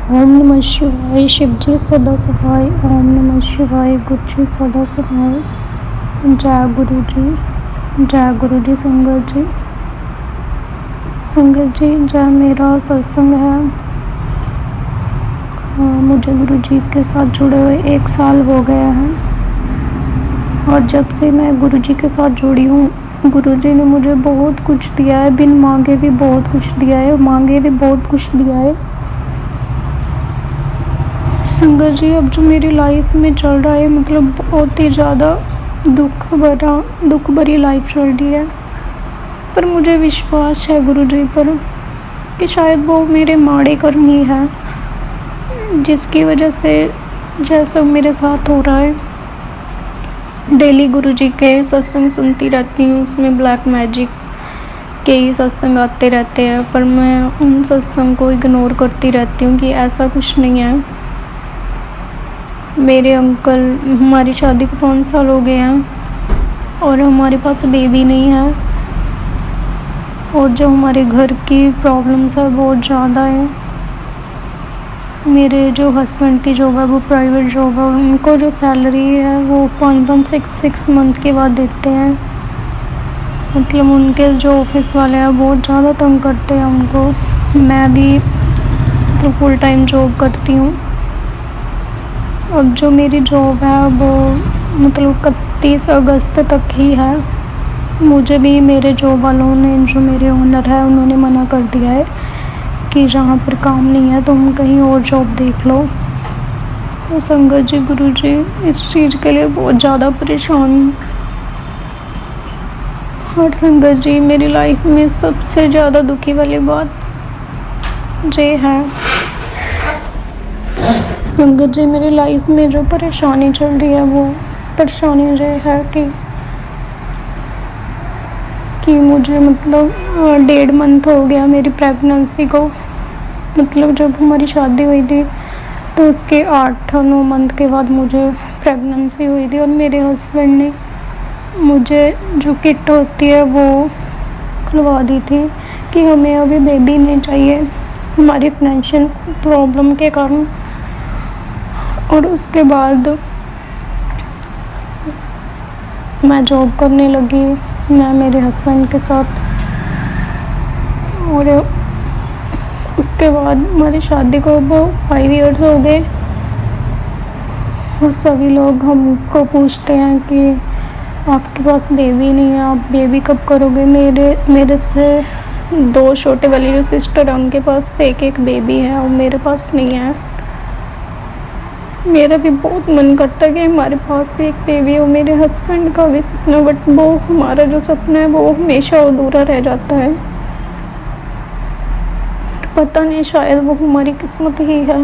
ओम नमः शिवाय। शिवजी सदा सहाय। ओम नमः शिवाय। गुरु जी सदा सहाय। जय गुरु जी। जय गुरु जी। संगत जी, संगत जी, जय मेरा सत्संग है। मुझे गुरु जी के साथ जुड़े हुए 1 साल हो गया है और जब से मैं गुरु जी के साथ जुड़ी हूँ, गुरु जी ने मुझे बहुत कुछ दिया है, बिन मांगे भी बहुत कुछ दिया है, मांगे भी बहुत कुछ दिया है। संगत जी, अब जो मेरी लाइफ में चल रहा है, मतलब बहुत ही ज़्यादा दुख भरी लाइफ चल रही है, पर मुझे विश्वास है गुरु जी पर कि शायद वो मेरे माड़े कर्म ही है, जिसकी वजह से जैसा मेरे साथ हो रहा है। डेली गुरु जी के सत्संग सुनती रहती हूँ, उसमें ब्लैक मैजिक के ही सत्संग आते रहते हैं, पर मैं उन सत्संग को इग्नोर करती रहती हूँ कि ऐसा कुछ नहीं है। मेरे अंकल, हमारी शादी को 5 साल हो गए हैं और हमारे पास बेबी नहीं है, और जो हमारे घर की प्रॉब्लम्स है बहुत ज़्यादा है। मेरे जो हस्बैंड की जॉब है वो प्राइवेट जॉब है, उनको जो सैलरी है वो 6 मंथ के बाद देते हैं। मतलब उनके जो ऑफिस वाले हैं बहुत ज़्यादा तंग करते हैं उनको। मैं भी तो फुल टाइम जॉब करती हूँ। अब जो मेरी जॉब है वो मतलब 31 अगस्त तक ही है। मुझे भी मेरे जॉब वालों ने, जो मेरे ओनर है, उन्होंने मना कर दिया है कि जहाँ पर काम नहीं है तुम कहीं और जॉब देख लो। तो संगत जी, गुरु जी इस चीज़ के लिए बहुत ज़्यादा परेशान हूँ। और संगत जी, मेरी लाइफ में सबसे ज़्यादा दुखी वाली बात ये है, संगत जी, मेरी लाइफ में जो परेशानी चल रही है वो परेशानी ये है कि मुझे मतलब 1.5 मंथ हो गया मेरी प्रेगनेंसी को। मतलब जब हमारी शादी हुई थी तो उसके 8-9 मंथ के बाद मुझे प्रेगनेंसी हुई थी, और मेरे हस्बैंड ने मुझे जो किट होती है वो खुलवा दी थी कि हमें अभी बेबी नहीं चाहिए हमारी फाइनेंशियल प्रॉब्लम के कारण। और उसके बाद मैं जॉब करने लगी, मैं मेरे हस्बैंड के साथ, और उसके बाद हमारी शादी को 5 इयर्स हो गए। और सभी लोग हमको पूछते हैं कि आपके पास बेबी नहीं है, आप बेबी कब करोगे। मेरे से 2 छोटे वाली जो सिस्टर है उनके पास एक बेबी है और मेरे पास नहीं है। मेरा भी बहुत मन करता है कि हमारे पास भी एक बेबी हो, मेरे हस्बैंड का भी सपना, बट वो हमारा जो सपना है वो हमेशा अधूरा रह जाता है। पता नहीं, शायद वो हमारी किस्मत ही है।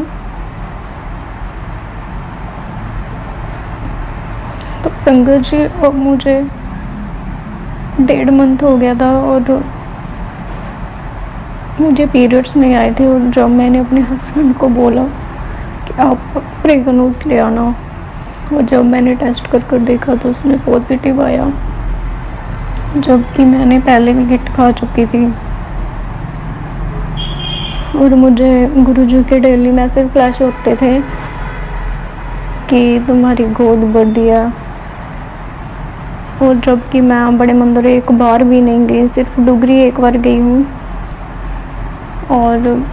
तो संगत जी, अब मुझे 1.5 मंथ हो गया था और मुझे पीरियड्स नहीं आए थे, और जब मैंने अपने हस्बैंड को बोला कि आप प्रेगनेंस ले आना, और जब मैंने टेस्ट कर देखा तो उसमें पॉजिटिव आया, जबकि मैंने पहले भी किट खा चुकी थी। और मुझे गुरुजी के डेली मैसेज फ्लैश होते थे कि तुम्हारी गोद बढ़ी है, और जबकि मैं बड़े मंदिर एक बार भी नहीं गई, सिर्फ डुगरी एक बार गई हूँ। और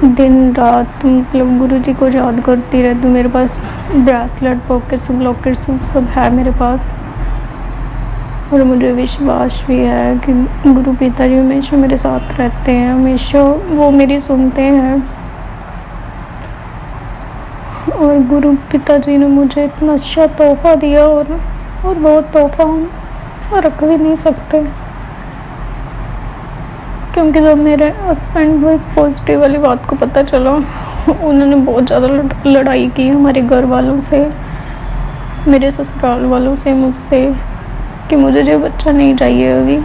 दिन रात मतलब गुरु जी को याद करती रहती हूँ। मेरे पास ब्रेसलेट, पॉकेट्स, ब्लॉकेट्स सब है मेरे पास, और मुझे विश्वास भी है कि गुरु पिता जी हमेशा मेरे साथ रहते हैं, हमेशा वो मेरी सुनते हैं। और गुरु पिता जी ने मुझे इतना अच्छा तोहफा दिया, और बहुत तोहफा हम रख भी नहीं सकते, क्योंकि जब मेरे हस्बैंड को इस पॉजिटिव वाली बात को पता चला, उन्होंने बहुत ज़्यादा लड़ाई की हमारे घर वालों से, मेरे ससुराल वालों से, मुझसे, कि मुझे जो बच्चा नहीं चाहिए अभी,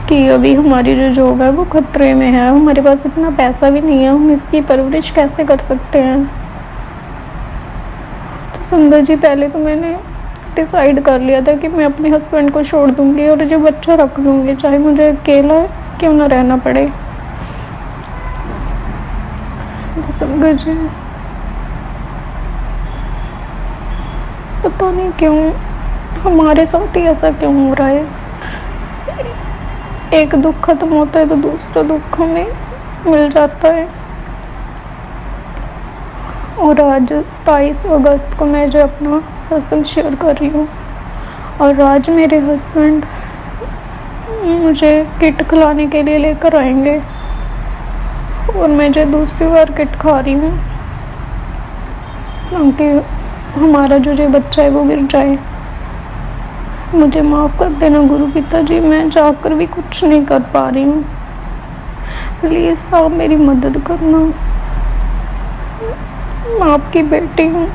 कि अभी हमारी जो जॉब है वो खतरे में है, हमारे पास इतना पैसा भी नहीं है, हम इसकी परवरिश कैसे कर सकते हैं। तो संगत जी, पहले तो मैंने डिसाइड कर लिया था कि मैं अपने हस्बैंड को छोड़ दूंगी और जो बच्चा रख लूँगी, चाहे मुझे अकेला क्यों ना रहना पड़े। संगत जी, पता नहीं क्यों हमारे साथ ही ऐसा क्यों हो रहा है। एक दुख खत्म होता है तो दूसरा दुख हमें मिल जाता है। और आज 27 अगस्त को मैं जो अपना सत्संग शेयर कर रही हूँ, और आज मेरे हस्बैंड मुझे किट खिलाने के लिए लेकर आएंगे, और मैं जो दूसरी बार किट खा रही हूँ ताकि हमारा जो बच्चा है वो गिर जाए। मुझे माफ़ कर देना गुरु पिताजी, मैं जाकर भी कुछ नहीं कर पा रही हूँ। प्लीज़ आप मेरी मदद करना, मैं आपकी बेटी हूँ,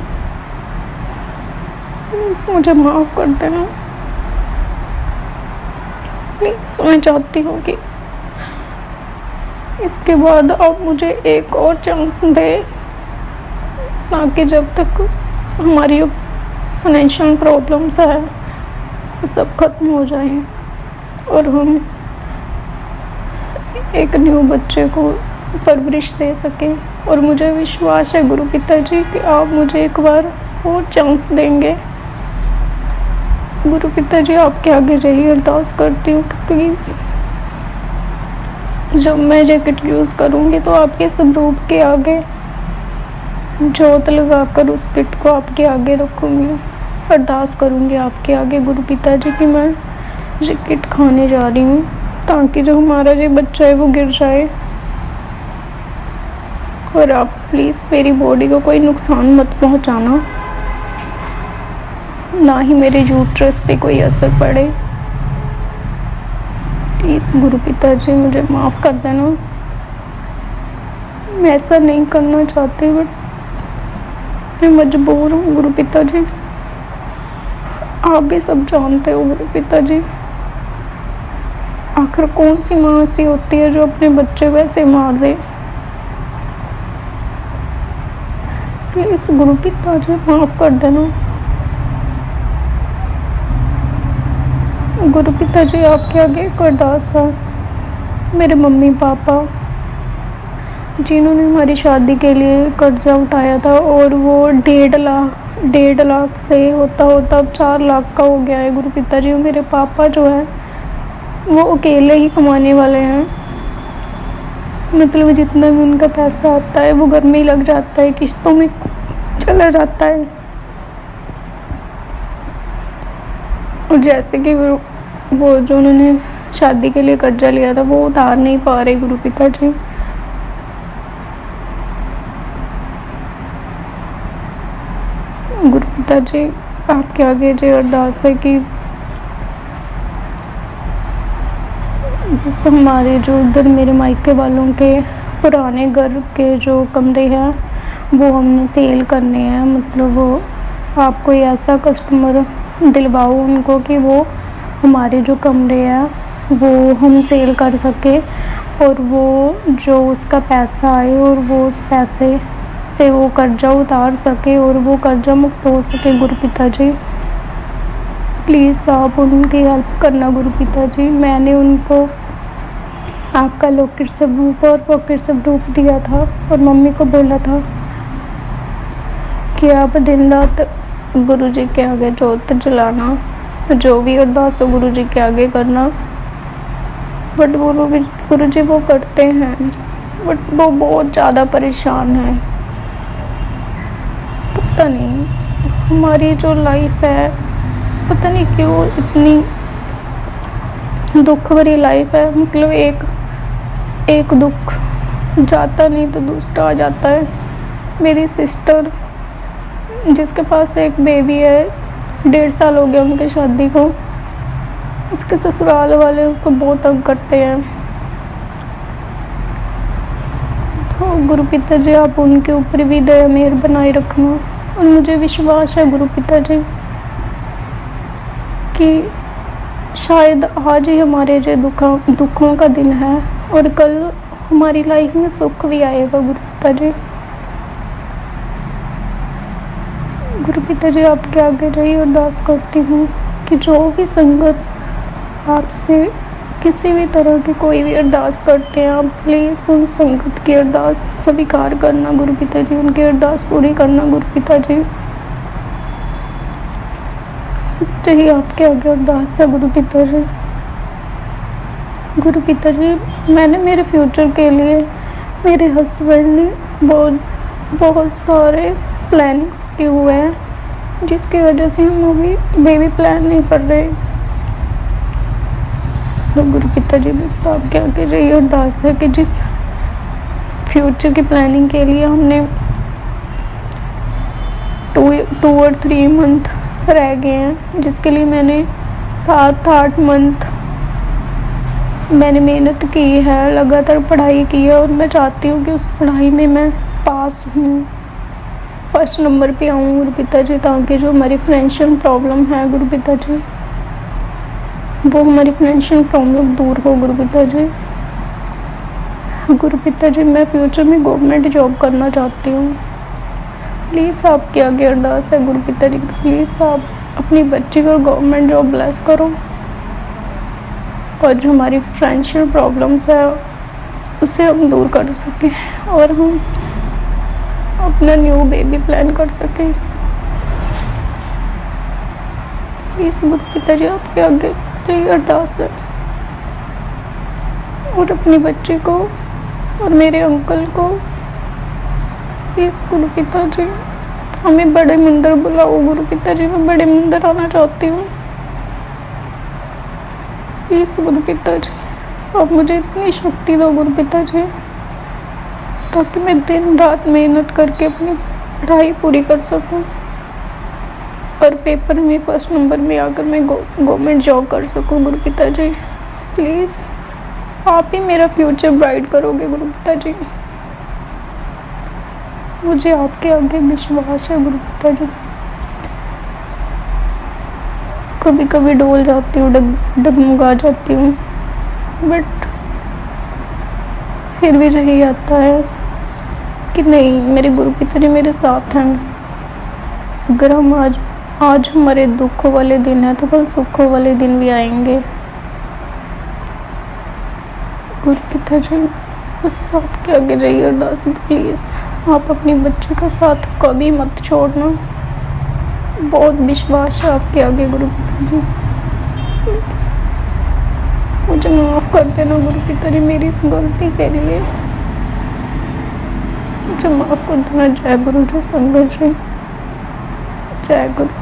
प्लीज़ मुझे माफ़ कर देना। प्लीज़ मैं चाहती हूँ कि इसके बाद आप मुझे एक और चांस दें, ताकि जब तक हमारी फाइनेंशियल प्रॉब्लम्स है सब खत्म हो जाए और हम एक न्यू बच्चे को परवरिश दे सकें। और मुझे विश्वास है गुरु पिताजी कि आप मुझे एक बार और चांस देंगे। गुरु पिताजी आपके आगे यही अरदास करती हूँ कि प्लीज़ जब मैं जैकेट यूज़ करूँगी तो आपके स्वरूप के आगे जोत लगाकर उस किट को आपके आगे रखूँगी, अरदास करूँगी आपके आगे गुरु पिताजी कि मैं ये किट खाने जा रही हूँ, ताकि जो हमारा ये बच्चा है वो गिर जाए। और आप प्लीज़ मेरी बॉडी को कोई नुकसान मत पहुँचाना, ना ही मेरे यूट्रस पे कोई असर पड़े। प्लीज़ गुरु पिताजी मुझे माफ़ कर देना, मैं ऐसा नहीं करना चाहती बट मैं मजबूर हूँ गुरु पिताजी। आप भी सब जानते हो गुरु पिताजी, आखिर कौन सी माँ ऐसी होती है जो अपने बच्चे वैसे मार दे। प्लीज़ गुरु पिताजी माफ़ कर देना। गुरु पिताजी आपके आगे एक अरदास है, मेरे मम्मी पापा जिन्होंने हमारी शादी के लिए कर्जा उठाया था, और वो 1.5 लाख से होता होता अब 4 लाख का हो गया है गुरु पिताजी। मेरे पापा जो है वो अकेले ही कमाने वाले हैं, मतलब जितना भी उनका पैसा आता है वो घर में ही लग जाता है, किस्तों में चला जाता है। और जैसे कि वो जो उन्होंने शादी के लिए कर्जा लिया था वो उतार नहीं पा रहे गुरु पिताजी। गुरु पिताजी आपके आगे जो अरदास है कि हमारे जो उधर मेरे मायके वालों के पुराने घर के जो कमरे हैं वो हमने सेल करने हैं, मतलब वो आप कोई ऐसा कस्टमर दिलवाओ उनको कि वो हमारे जो कमरे हैं वो हम सेल कर सके, और वो जो उसका पैसा आए और वो उस पैसे से वो कर्जा उतार सके और वो कर्जा मुक्त हो सके। गुरु पिताजी प्लीज़ आप उनकी हेल्प करना गुरु पिताजी। मैंने उनको आपका लॉकेट स्वरूप और पॉकेट स्वरूप दिया था, और मम्मी को बोला था कि आप दिन रात गुरु जी के आगे जोत जलाना, जो भी अरदास हो गुरु जी के आगे करना। बट गुरु जी वो करते हैं, बट वो बहुत ज़्यादा परेशान है। पता नहीं हमारी जो लाइफ है पता नहीं क्यों इतनी दुख भरी लाइफ है, मतलब एक दुख जाता नहीं तो दूसरा आ जाता है। मेरी सिस्टर जिसके पास एक बेबी है, 1.5 साल हो गया उनकी शादी को, उसके ससुराल वाले उसको बहुत तंग करते हैं। तो गुरु पिताजी आप उनके ऊपर भी दया मेहर बनाए रखना। और मुझे विश्वास है गुरु पिताजी कि शायद आज ही हमारे जो दुखों का दिन है, और कल हमारी लाइफ में सुख भी आएगा गुरु पिताजी। गुरु पिताजी आपके आगे रही अरदास करती हूँ कि जो भी संगत आपसे किसी भी तरह की कोई भी अरदास करते हैं आप, प्लीज़ उन संगत की अरदास स्वीकार करना गुरु पिता जी, उनकी अरदास पूरी करना गुरु पिता जी। चाहिए आपके आगे अरदास है गुरु पिता जी। गुरु पिता जी, मैंने मेरे फ्यूचर के लिए मेरे हस्बैंड ने बहुत सारे प्लानिंग्स किए हुए हैं, जिसकी वजह से हम अभी बेबी प्लान नहीं कर रहे। तो गुरु पिता जी बस आपके आगे यही अरदास है कि जिस फ्यूचर की प्लानिंग के लिए हमने 2 और 3 मंथ रह गए हैं, जिसके लिए मैंने 7-8 मंथ मैंने मेहनत की है, लगातार पढ़ाई की है, और मैं चाहती हूँ कि उस पढ़ाई में मैं पास हूँ, फर्स्ट नंबर पे आऊँ गुरु पिता जी, ताकि जो हमारी फाइनेंशियल प्रॉब्लम है गुरु पिता जी, वो हमारी फाइनेंशियल प्रॉब्लम दूर हो गुरु पिता जी। गुरु पिता जी, मैं फ्यूचर में गवर्नमेंट जॉब करना चाहती हूँ। प्लीज़ आपके आगे अरदास है गुरु पिता जी, प्लीज़ आप अपनी बच्ची को गवर्नमेंट जॉब ब्लेस करो, और जो हमारी फाइनेंशियल प्रॉब्लम्स है उसे हम दूर कर सकें, और हम अपना न्यू बेबी प्लान कर सकें। प्लीज़ गुरु पिता जी, आपके आगे यही अरदास है। और अपनी बच्ची को और मेरे अंकल को प्लीज़ गुरु पिता जी, हमें बड़े मंदिर बुलाओ गुरु पिता जी, मैं बड़े मंदिर आना चाहती हूँ। प्लीज़ गुरु पिता जी, आप मुझे इतनी शक्ति दो गुरु पिता जी, ताकि मैं दिन रात मेहनत करके अपनी पढ़ाई पूरी कर सकूँ, और पेपर में फर्स्ट नंबर में आकर मैं गवर्नमेंट जॉब कर सकूँ गुरु पिता जी। प्लीज़ आप ही मेरा फ्यूचर ब्राइट करोगे गुरु पिता जी, मुझे आपके आगे विश्वास है गुरु पिता जी। कभी कभी डोल जाती हूँ, डगमगा जाती हूँ, बट फिर भी यही आता है कि नहीं, मेरे गुरु पिता जी मेरे साथ हैं। अगर हम आज हमारे दुखों वाले दिन है तो कल सुखों वाले दिन भी आएंगे गुरु पिता जी। बस आपके आगे जाइए अरदास, प्लीज़ आप अपनी बच्ची का साथ कभी मत छोड़ना, बहुत विश्वास है आपके आगे गुरु पिता जी। प्लीज़ मुझे माफ़ कर देना गुरु पिता जी, मेरी इस गलती के लिए मुझे माफ़ कर देना। जय गुरु, जय संगत जी, जय गुरु।